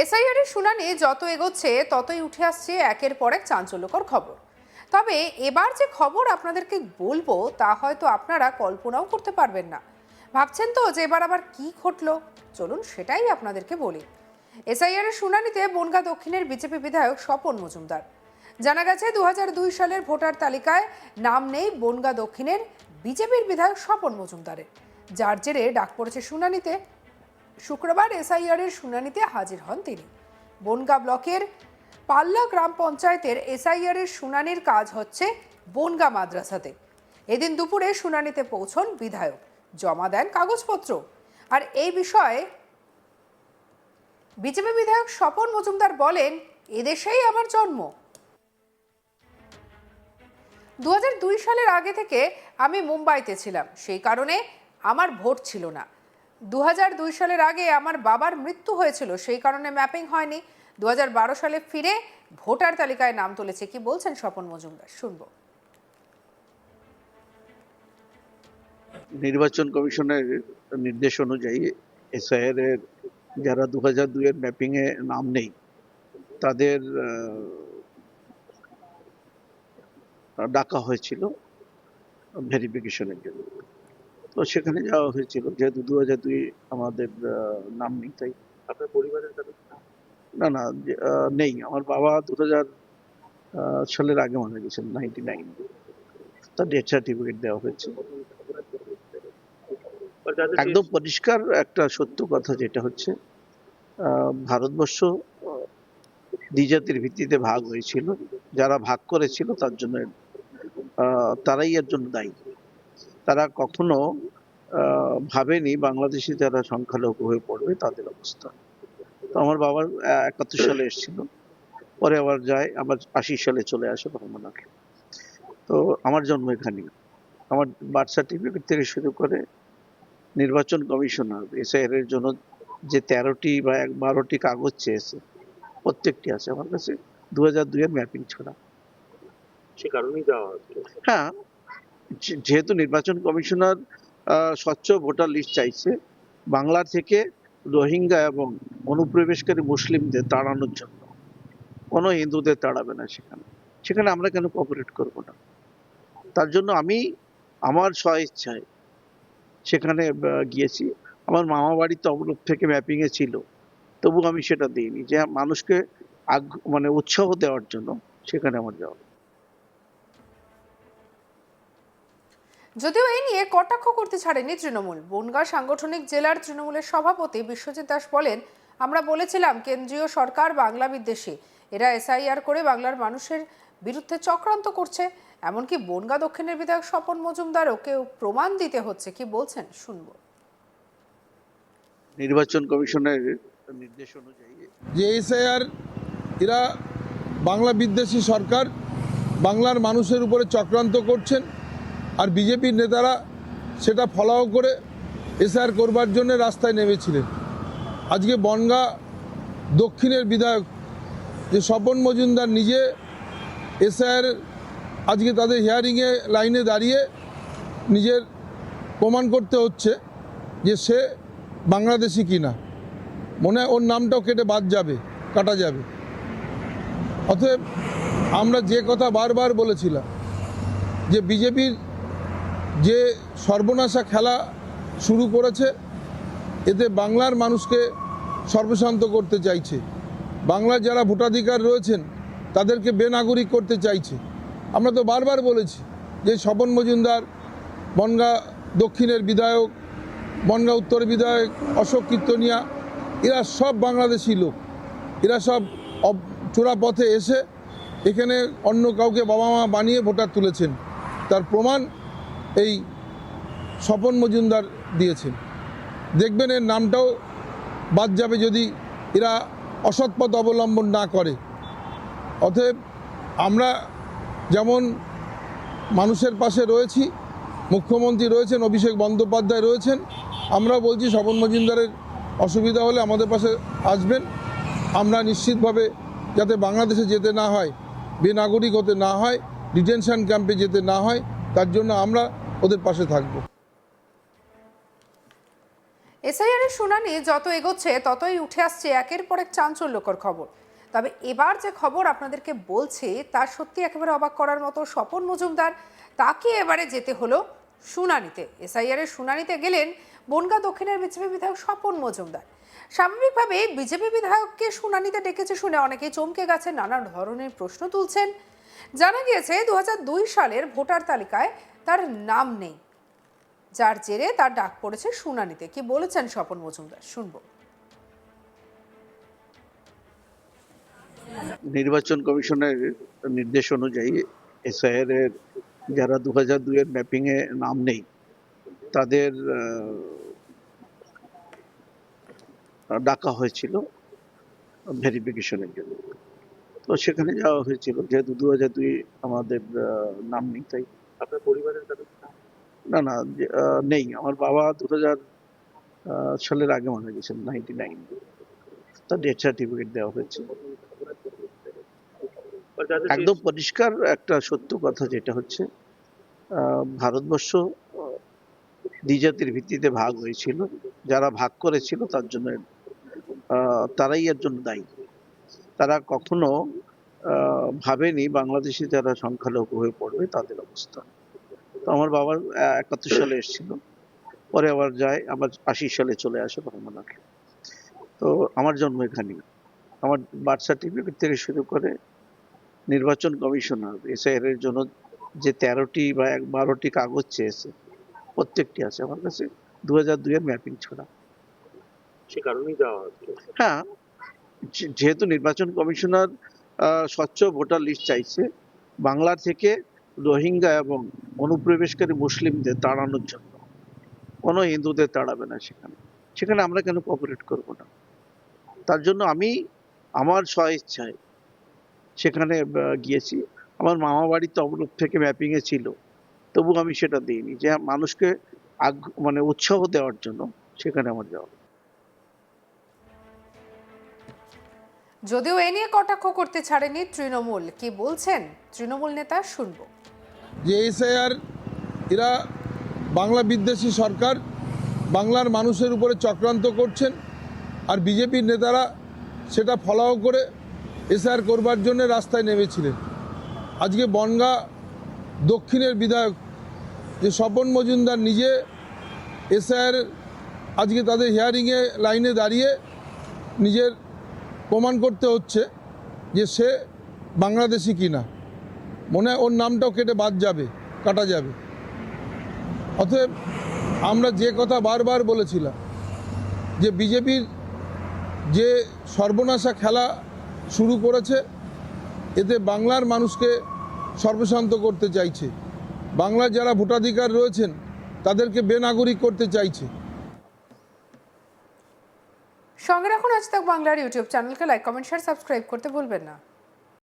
SIR এর শুনানি যত এগোচ্ছে ততই উঠে আসছে একের পর এক চাঞ্চল্যকর খবর। তবে এবার যে খবর আপনাদেরকে বলবো তা হয়তো আপনারা কল্পনাও করতে পারবেন না। ভাবছেন তো যে এবার আবার কি ঘটলো, চলুন সেটাই আপনাদেরকে বলি। এসআইআর এর শুনানিতে বনগাঁ দক্ষিণের বিজেপি বিধায়ক স্বপন মজুমদার। জানা গেছে 2002 সালের ভোটার তালিকায় নাম নেই বনগাঁ দক্ষিণের বিজেপির বিধায়ক স্বপন মজুমদারের, যার জেরে ডাক পড়েছে শুনানিতে। শুক্রবার এসআইআর এর শুনানিতে হাজির হন তিনি। বনগাঁ ব্লকের পাল্লা গ্রাম পঞ্চায়েতের এসআইআর এর শুনানির কাজ হচ্ছে বনগাঁ মাদ্রাসাতে। এদিন দুপুরে শুনানিতে পৌঁছন বিধায়ক, জমা দেন কাগজপত্র। আর এই বিষয়ে বিজেপি বিধায়ক স্বপন মজুমদার বলেন, এদেশেই আমার জন্ম। 2002 সালের আগে থেকে আমি মুম্বাইতে ছিলাম, সেই কারণে আমার ভোট ছিল না। 2002 সালের আগে আমার বাবার মৃত্যু হয়েছিল, সেই কারণে ম্যাপিং হয়নি। 2012 সালে ফিরে ভোটার তালিকায় নাম তুলেছে। কি বলছেন স্বপন মজুমদার, শুনবো। নির্বাচন কমিশনের নির্দেশ অনুযায়ী এসআইআর এর যারা 2002 এর ম্যাপিং এ নাম নেই তাদের ডাকা হয়েছিল ভেরিফিকেশনের জন্য। তো সেখানে যাওয়া হয়েছিল, যেহেতু 2002 আমাদের নাম নেই, তাই। আপনার পরিবারের কাছে না না নেই। আমার বাবা 2000 সালের আগে মারা গেছেন, 99। তার ডেথ সার্টিফিকেট দেওয়া হয়েছে। একদম পরিষ্কার একটা সত্য কথা, যেটা হচ্ছে ভারতবর্ষ দ্বিজাতির ভিত্তিতে ভাগ হয়েছিল। যারা ভাগ করেছিল তার জন্য তারাই এর জন্য দায়ী। তারা কখনো ভাবেনি বাংলাদেশে যারা সংখ্যালঘু হয়ে পড়বে তাদের অবস্থা। তো আমার বাবা 71 সালে এসেছিল, পরে আবার যায়, আবার 80 সালে চলে আসে ভ্রমণাকে। তো আমার জন্ম এখানেই। আমার বার্থ সার্টিফিকেট থেকে শুরু করে নির্বাচন কমিশনার এসআইআর এর জন্য যে 13টি বা 12টি কাগজ চেয়েছে, প্রত্যেকটি আছে আমার কাছে 2002 এর ম্যাপিং ছাড়া। সে কারণেই যাওয়া হচ্ছে। হ্যাঁ, যেহেতু নির্বাচন কমিশনার স্বচ্ছ ভোটার লিস্ট চাইছে বাংলা থেকে রোহিঙ্গা এবং অনুপ্রবেশকারী মুসলিমদের তাড়ানোর জন্য। কোনো হিন্দুদের তাড়াবে না সেখানে। সেখানে আমরা কেন কোঅপারেট করব না? তার জন্য আমি আমার স্বইচ্ছায় সেখানে গিয়েছি। আমার মামা বাড়ি তমলুক থেকে ম্যাপিং এ ছিল, তবু আমি সেটা দিইনি, যে মানুষকে মানে উৎসাহ দেওয়ার জন্য সেখানে আমার যাওয়া। যদিও এই নিয়ে কটাক্ষ করতে ছাড়েনি তৃণমূল। বনগাঁ সাংগঠনিক জেলার তৃণমূলের সভাপতি বিশ্বজিৎ দাস বলেন, আমরা বলেছিলাম কেন্দ্রীয় সরকার বাংলা বিদ্বেষী, এরা এসআইআর করে বাংলার মানুষের বিরুদ্ধে চক্রান্ত করছে। এমনকি বনগাঁ দক্ষিণের বিধায়ক স্বপন মজুমদারও কেউ প্রমাণ দিতে হচ্ছে। কি বলছেন, শুনবো। নির্বাচন কমিশনের নির্দেশ অনুযায়ী যে এসআইআর এরা বাংলা বিদ্বেষী সরকার, বাংলার মানুষের উপরে চক্রান্ত করছেন, আর বিজেপির নেতারা সেটা ফলাও করে এসআইআর করবার জন্য রাস্তায় নেমেছিলেন। আজকে বনগাঁ দক্ষিণের বিধায়ক যে স্বপন মজুমদার নিজে এসআইআর আজকে তাদের হিয়ারিংয়ে লাইনে দাঁড়িয়ে নিজের প্রমাণ করতে হচ্ছে যে সে বাংলাদেশি কিনা। মনে হয় ওর নামটাও কাটা যাবে। অতএব আমরা যে কথা বারবার বলেছিলাম যে বিজেপির যে সর্বনাশা খেলা শুরু করেছে, এতে বাংলার মানুষকে সর্বশান্ত করতে চাইছে। বাংলার যারা ভোটাধিকার রয়েছেন তাদেরকে বেনাগরিক করতে চাইছে। আমরা তো বারবার বলেছি যে স্বপন মজুমদার, বনগাঁ দক্ষিণের বিধায়ক, বনগাঁ উত্তর বিধায়ক অশোক কীর্তনিয়া, এরা সব বাংলাদেশি লোক। এরা সব চোরা পথে এসে এখানে অন্য কাউকে বাবা মা বানিয়ে ভোটার তুলেছেন। তার প্রমাণ এই স্বপন মজুমদার দিয়েছেন। দেখবেন এর নামটাও বাদ যাবে যদি এরা অসৎ পথ অবলম্বন না করে। অতএব আমরা যেমন মানুষের পাশে রয়েছি, মুখ্যমন্ত্রী রয়েছেন, অভিষেক বন্দ্যোপাধ্যায় রয়েছেন, আমরা বলছি স্বপন মজুমদারের অসুবিধা হলে আমাদের পাশে আসবেন। আমরা নিশ্চিতভাবে যাতে বাংলাদেশে যেতে না হয়, বেনাগরিক হতে না হয়, ডিটেনশন ক্যাম্পে যেতে না হয়, তার জন্য আমরা ওদের পাশে থাকব। এসআইআর এর শুনানি যত এগোচ্ছে ততই উঠে আসছে একের পর এক চাঞ্চল্যকর খবর। তবে এবার যে খবর আপনাদেরকে বলছি তার সত্যি একেবারে অবাক করার মতো। স্বপন মজুমদার, তাকে এবারে যেতে হলো শুনানিতে। এসআইআর এর শুনানিতে গেলেন বনগাঁ দক্ষিণের বিজেপি বিধায়ক স্বপন মজুমদার। স্বাভাবিকভাবে বিজেপি বিধায়ককে শুনানিতে ডেকেছে শুনে অনেকেই চমকে গেছেন, নানা ধরনের প্রশ্ন তুলছেন। জানা গিয়েছে 2002 সালের ভোটার তালিকায় তার নাম নেই, যার জেরে তার ডাক পড়েছে শুনানিতে। কি বলেছেন স্বপন মজুমদার, শুনবো। নির্বাচন কমিশনের নির্দেশ অনুযায়ী এসআইআর এর যারা 2002 এর ম্যাপিং এ নাম নেই তাদের ডাকা হয়েছিল ভেরিফিকেশনের জন্য। তো সেখানে যাওয়া হয়েছিল, যেহেতু 2002 আমাদের নাম নেই তাই। আপনার পরিবারের কাছে না নেই। আমার বাবা 2000 সালের আগে মারা গেছেন, 99। তার ডেথ সার্টিফিকেট দেওয়া হয়েছে। একদম পরিষ্কার একটা সত্য কথা যেটা হচ্ছে, ভারতবর্ষ দ্বিজাতির ভিত্তিতে ভাগ হয়েছিল। যারা ভাগ করেছিল তার জন্য তারাই এর জন্য দায়ী। তারা কখনো ভাবেনি বাংলাদেশে যারা সংখ্যালঘু হয়ে পড়বে তাদের অবস্থা। তো আমার বাবা 71 সালে এসেছিল, পরে আবার যায়, আবার 80 সালে চলে আসে বাংলাদেশে। তো আমার জন্ম এখানেই। আমার বার্থ সার্টিফিকেট থেকে শুরু করে নির্বাচন কমিশনার এসআইআর এর জন্য যে 13টি বা 12টি কাগজ চেয়েছে প্রত্যেকটি আছে আমার কাছে 2002 এর ম্যাপিং ছাড়া। সে কারণেই যাওয়া হচ্ছে। হ্যাঁ, যেহেতু নির্বাচন কমিশনার স্বচ্ছ ভোটার লিস্ট চাইছে বাংলা থেকে রোহিঙ্গা এবং অনুপ্রবেশকারী মুসলিমদের তাড়ানোর জন্য, কোনো হিন্দুদের তাড়াবে না সেখানে আমরা কেন কোঅপারেট করব না? তার জন্য আমি আমার স্বইচ্ছায় সেখানে গিয়েছি। আমার মামা বাড়ি তমলুক থেকে ম্যাপিং এ ছিল, তবু আমি সেটা দিইনি, যে মানুষকে মানে উৎসাহ দেওয়ার জন্য সেখানে আমার যাওয়া। যদিও এ নিয়ে কটাক্ষ করতে ছাড়েনি তৃণমূল। কি বলছেন তৃণমূল নেতা, শুনবো। যে এসআইআর এরা বাংলা বিদ্বেষী সরকার, বাংলার মানুষের উপরে চক্রান্ত করছেন, আর বিজেপির নেতারা সেটা ফলাও করে এসআইআর করবার জন্য রাস্তায় নেমেছিলেন। আজকে বনগাঁ দক্ষিণের বিধায়ক যে স্বপন মজুমদার নিজে এসআইআর আজকে তাদের হিয়ারিংয়ে লাইনে দাঁড়িয়ে নিজের প্রমাণ করতে হচ্ছে যে সে বাংলাদেশি কিনা। মনে হয় ওর নামটাও কাটা যাবে। অতএব আমরা যে কথা বারবার বলেছিলাম যে বিজেপির যে সর্বনাশা খেলা শুরু করেছে, এতে বাংলার মানুষকে সর্বশান্ত করতে চাইছে, বাংলার যারা ভোটাধিকার রয়েছেন তাদেরকে বেনাগরিক করতে চাইছে। সঙ্গে রাখুন আজ তাক বাংলার ইউটিউব চ্যানেলকে লাইক, কমেন্ট, শেয়ার, সাবস্ক্রাইব করতে ভুলবেন না।